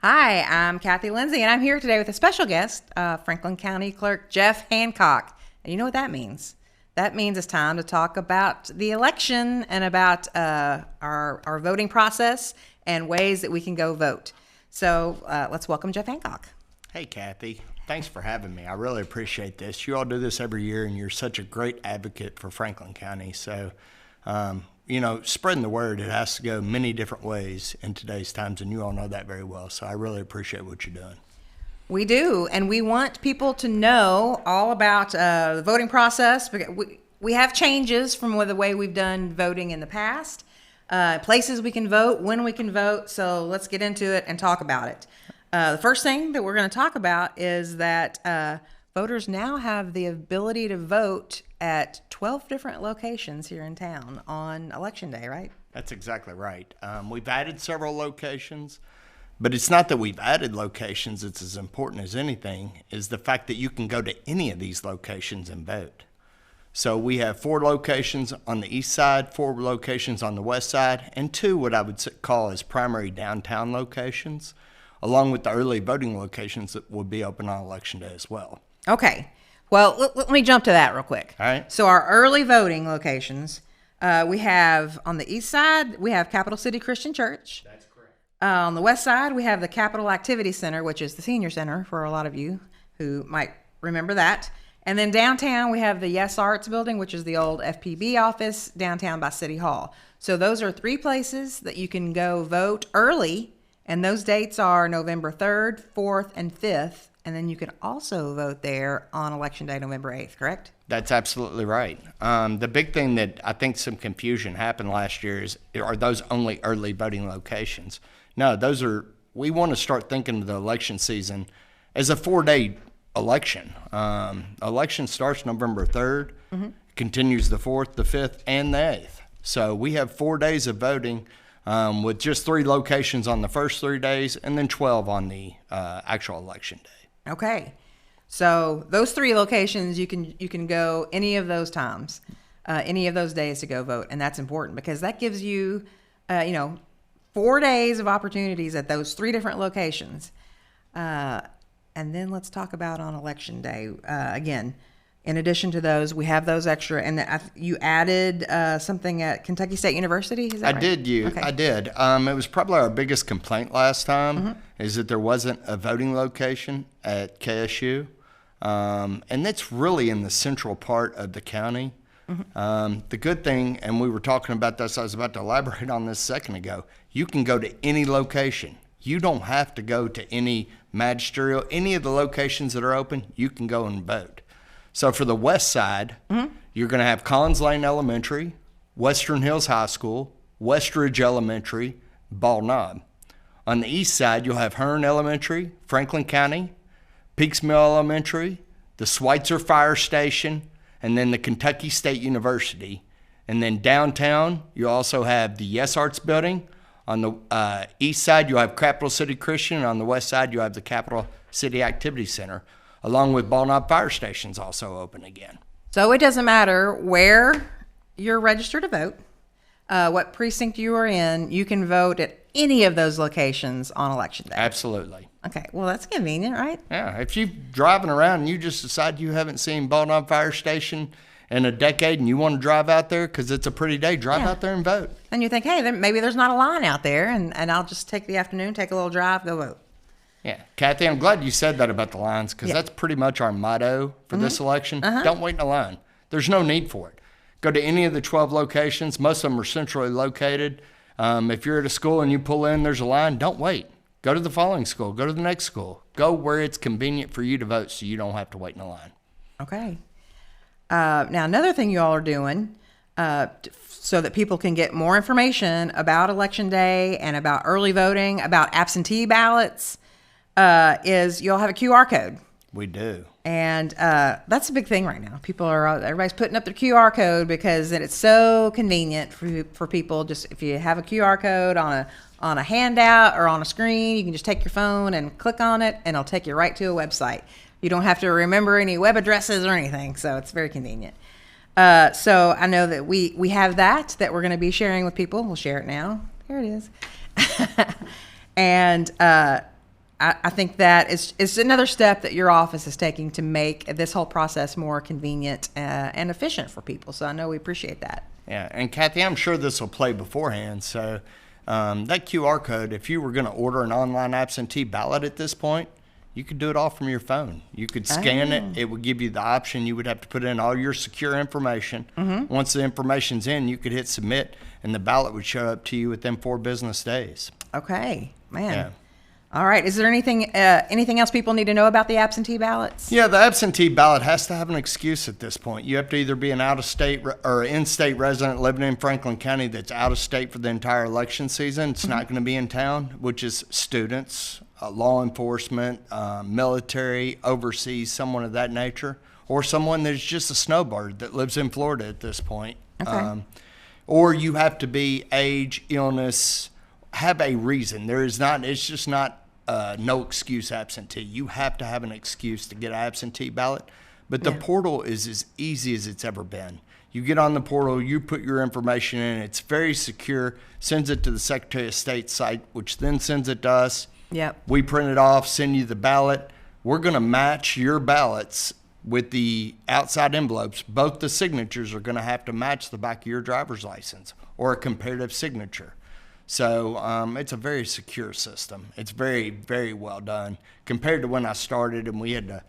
Hi, I'm Kathy Lindsay, and I'm here today with a special guest, Franklin County Clerk Jeff Hancock. And you know what that means? That means it's time to talk about the election and about our voting process and ways that we can go vote. So let's welcome Jeff Hancock. Hey, Kathy. Thanks for having me. I really appreciate this. You all do this every year, and you're such a great advocate for Franklin County. So, spreading the word, it has to go many different ways in today's times, and you all know that very well. So I really appreciate what you're doing. We do, and we want people to know all about the voting process. We have changes from the way we've done voting in the past, places we can vote, when we can vote. So let's get into it and talk about it. The first thing that we're going to talk about is that voters now have the ability to vote at 12 different locations here in town on Election Day, right? That's exactly right. We've added several locations, but it's not that we've added locations. It's as important as anything is the fact that you can go to any of these locations and vote. So we have 4 locations on the east side, 4 locations on the west side, and 2 what I would call as primary downtown locations, along with the early voting locations that will be open on Election Day as well. Okay. Well, let me jump to that real quick. All right. So our early voting locations, we have on the east side, we have Capital City Christian Church. That's correct. On the west side, we have the Capital Activity Center, which is the senior center for a lot of you who might remember that. And then downtown, we have the Yes Arts building, which is the old FPB office downtown by City Hall. So those are 3 places that you can go vote early. And those dates are November 3rd, 4th, and 5th. And then you can also vote there on Election Day, November 8th, correct? That's absolutely right. The big thing that I think some confusion happened last year is, are those only early voting locations? No, we want to start thinking of the election season as a 4-day election. Election starts November 3rd, continues the 4th, the 5th, and the 8th. So we have 4 days of voting with just 3 locations on the first 3 days and then 12 on the actual election day. Okay. So those 3 locations, you can go any of those times, any of those days to go vote. And that's important because that gives you, 4 days of opportunities at those 3 different locations. And then let's talk about on Election Day. Again, in addition to those, we have those extra. And you added something at Kentucky State University, is that right? I did. It was probably our biggest complaint last time is that there wasn't a voting location at KSU. And that's really in the central part of the county. The good thing, and we were talking about this, I was about to elaborate on this a second ago, you can go to any location. You don't have to go to any magisterial, any of the locations that are open, you can go and vote. So for the west side, you're going to have Collins Lane Elementary, Western Hills High School, Westridge Elementary, Ball Knob. On the east side, you'll have Hearn Elementary, Franklin County, Peaks Mill Elementary, the Schweitzer Fire Station, and then the Kentucky State University. And then downtown, you also have the Yes Arts Building. On the east side, you'll have Capital City Christian, and on the west side, you'll have the Capital City Activity Center, along with Ball Knob Fire Station's also open again. So it doesn't matter where you're registered to vote, what precinct you are in, you can vote at any of those locations on Election Day. Absolutely. Okay, well, that's convenient, right? Yeah, if you're driving around and you just decide you haven't seen Ball Knob Fire Station in a decade and you want to drive out there because it's a pretty day, drive out there and vote. And you think, hey, maybe there's not a line out there, and I'll just take the afternoon, take a little drive, go vote. Yeah, Kathy, I'm glad you said that about the lines because that's pretty much our motto for this election. Don't wait in a line. There's no need for it. Go to any of the 12 locations. Most of them are centrally located. If you're at a school and you pull in, there's a line, don't wait. Go to the following school. Go to the next school. Go where it's convenient for you to vote so you don't have to wait in a line. Okay. Now, another thing you all are doing so that people can get more information about Election Day and about early voting, about absentee ballots, is you'll have a QR code. We do. And that's a big thing right now. Everybody's putting up their QR code because it's so convenient for people. Just if you have a QR code on a handout or on a screen, you can just take your phone and click on it, and it'll take you right to a website. You don't have to remember any web addresses or anything, so it's very convenient. So I know that we have that we're going to be sharing with people. We'll share it now. Here it is. And I think that is another step that your office is taking to make this whole process more convenient and efficient for people. So I know we appreciate that. Yeah, and Kathy, I'm sure this will play beforehand. So that QR code, if you were going to order an online absentee ballot at this point, you could do it all from your phone. You could scan it. It would give you the option. You would have to put in all your secure information. Once the information's in, you could hit submit, and the ballot would show up to you within 4 business days. Okay, man. Yeah. All right. Is there anything else people need to know about the absentee ballots? Yeah, the absentee ballot has to have an excuse at this point. You have to either be an out-of-state or in-state resident living in Franklin County that's out of state for the entire election season. It's not going to be in town, which is students, law enforcement, military, overseas, someone of that nature, or someone that's just a snowbird that lives in Florida at this point. Okay. Or you have to be age, illness, have a reason. It's just not no excuse absentee. You have to have an excuse to get an absentee ballot. But the portal is as easy as it's ever been. You get on the portal, you put your information in, it's very secure, sends it to the Secretary of State site, which then sends it to us. Yep. We print it off, send you the ballot. We're going to match your ballots with the outside envelopes. Both the signatures are going to have to match the back of your driver's license or a comparative signature. So it's a very secure system. It's very, very well done compared to when I started and we had to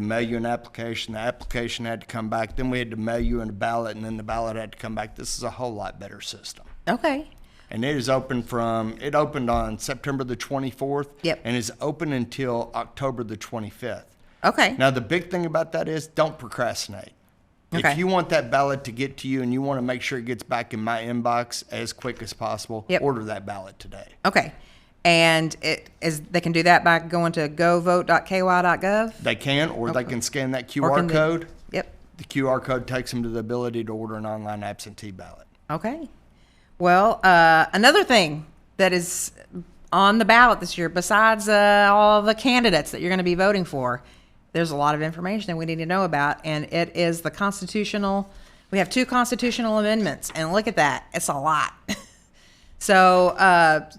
mail you an application. The application had to come back. Then we had to mail you in a ballot, and then the ballot had to come back. This is a whole lot better system. Okay. And it opened on September the 24th. Yep. And is open until October the 25th. Okay. Now, the big thing about that is don't procrastinate. Okay. If you want that ballot to get to you and you want to make sure it gets back in my inbox as quick as possible, order that ballot today. Okay. And they can do that by going to govote.ky.gov? They can, or they can scan that QR code. Yep. The QR code takes them to the ability to order an online absentee ballot. Okay. Well, another thing that is on the ballot this year, besides all the candidates that you're going to be voting for, there's a lot of information that we need to know about, and it is we have 2 constitutional amendments, and look at that. It's a lot. So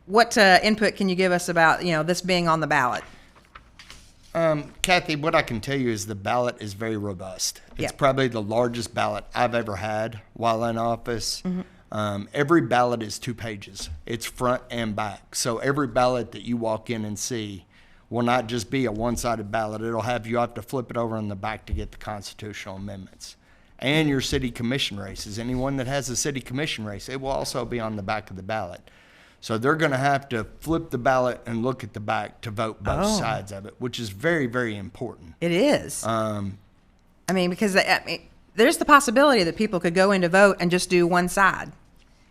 what input can you give us about, this being on the ballot? Kathy, what I can tell you is the ballot is very robust. It's probably the largest ballot I've ever had while in office. Every ballot is 2 pages. It's front and back. So every ballot that you walk in and see will not just be a one-sided ballot. You have to flip it over on the back to get the constitutional amendments. And your city commission races. Anyone that has a city commission race, it will also be on the back of the ballot. So they're going to have to flip the ballot and look at the back to vote both sides of it, which is very, very important. It is. Because there's the possibility that people could go in to vote and just do one side.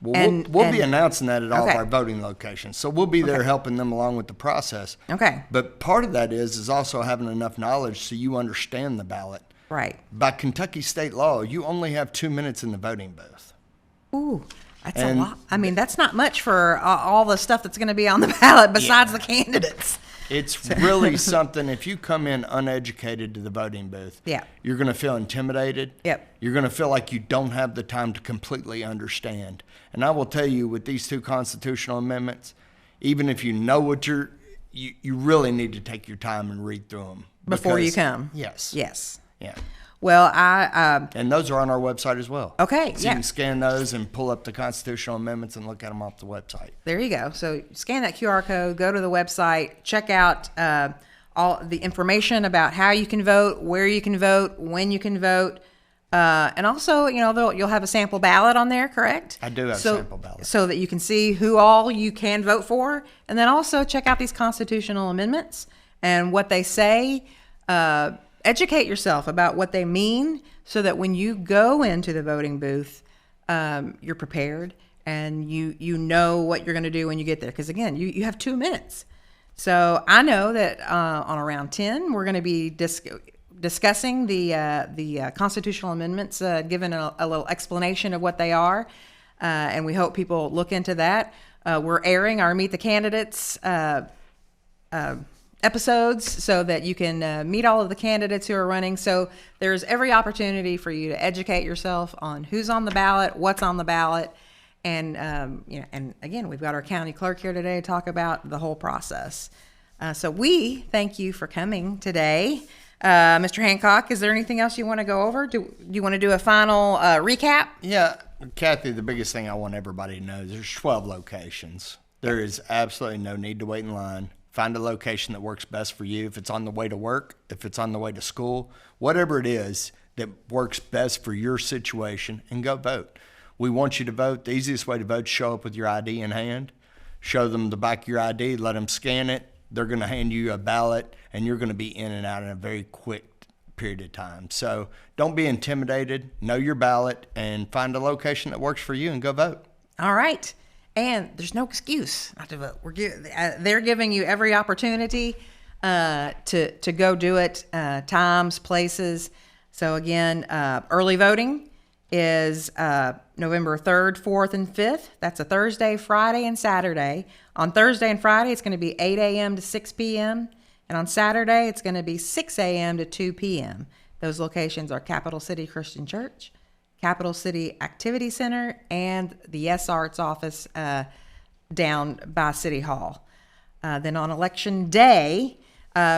Well, we'll be announcing that at all of our voting locations. So we'll be there helping them along with the process. Okay. But part of that is also having enough knowledge so you understand the ballot. Right. By Kentucky state law, you only have 2 minutes in the voting booth. Ooh, that's a lot. That's not much for all the stuff that's going to be on the ballot besides the candidates. It's really something, if you come in uneducated to the voting booth, you're going to feel intimidated. Yep. You're going to feel like you don't have the time to completely understand. And I will tell you, with these 2 constitutional amendments, even if you know what you really need to take your time and read through them. Before you come. Yes. Yes. Yeah. Well, and those are on our website as well. Okay, so you can scan those and pull up the constitutional amendments and look at them off the website. There you go. So scan that QR code, go to the website, check out all the information about how you can vote, where you can vote, when you can vote. And also, you'll have a sample ballot on there, correct? I do have a sample ballot. So that you can see who all you can vote for. And then also check out these constitutional amendments and what they say. Educate yourself about what they mean so that when you go into the voting booth, you're prepared and you know what you're going to do when you get there. Because, again, you have 2 minutes. So I know that on around 10, we're going to be discussing the constitutional amendments, giving a little explanation of what they are. And we hope people look into that. We're airing our Meet the Candidates episodes so that you can meet all of the candidates who are running. So there's every opportunity for you to educate yourself on who's on the ballot, what's on the ballot. And, and again, we've got our county clerk here today to talk about the whole process. So we thank you for coming today. Mr. Hancock, is there anything else you want to go over? Do you want to do a final recap? Yeah, Kathy, the biggest thing I want everybody to know is there's 12 locations. There is absolutely no need to wait in line. Find a location that works best for you. If it's on the way to work, if it's on the way to school, whatever it is that works best for your situation, and go vote. We want you to vote. The easiest way to vote is show up with your ID in hand. Show them the back of your ID, let them scan it. They're going to hand you a ballot, and you're going to be in and out in a very quick period of time. So don't be intimidated. Know your ballot and find a location that works for you and go vote. All right. And there's no excuse not to vote. They're giving you every opportunity to go do it, times, places. So again, early voting is November 3rd, 4th, and 5th. That's a Thursday, Friday, and Saturday. On Thursday and Friday, it's going to be 8 a.m. to 6 p.m. And on Saturday, it's going to be 6 a.m. to 2 p.m. Those locations are Capital City Christian Church, Capital City Activity Center, and the Yes Arts office down by City Hall. Then on Election Day,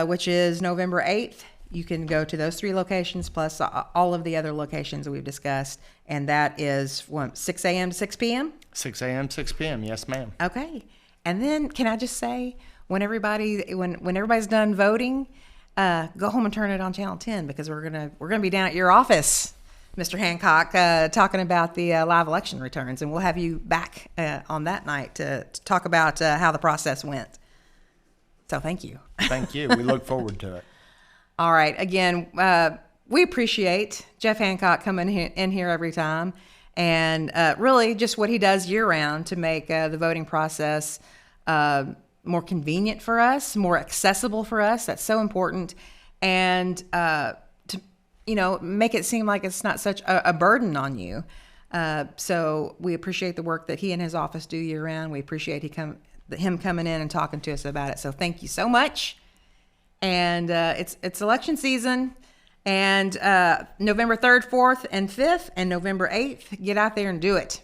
which is November 8th, you can go to those 3 locations plus all of the other locations that we've discussed, and that is 6 a.m. to 6 p.m.? 6 a.m., 6 p.m., yes, ma'am. Okay. And then can I just say, when everybody's done voting, go home and turn it on Channel 10, because we're gonna be down at your office, Mr. Hancock, talking about the live election returns, and we'll have you back on that night to talk about how the process went. So thank you. Thank you. We look forward to it. All right. Again, we appreciate Jeff Hancock coming in here every time, and really just what he does year-round to make the voting process more convenient for us, more accessible for us. That's so important. And to make it seem like it's not such a burden on you. So we appreciate the work that he and his office do year-round. We appreciate him coming in and talking to us about it. So thank you so much. And it's election season, and November 3rd, 4th, and 5th, and November 8th, get out there and do it.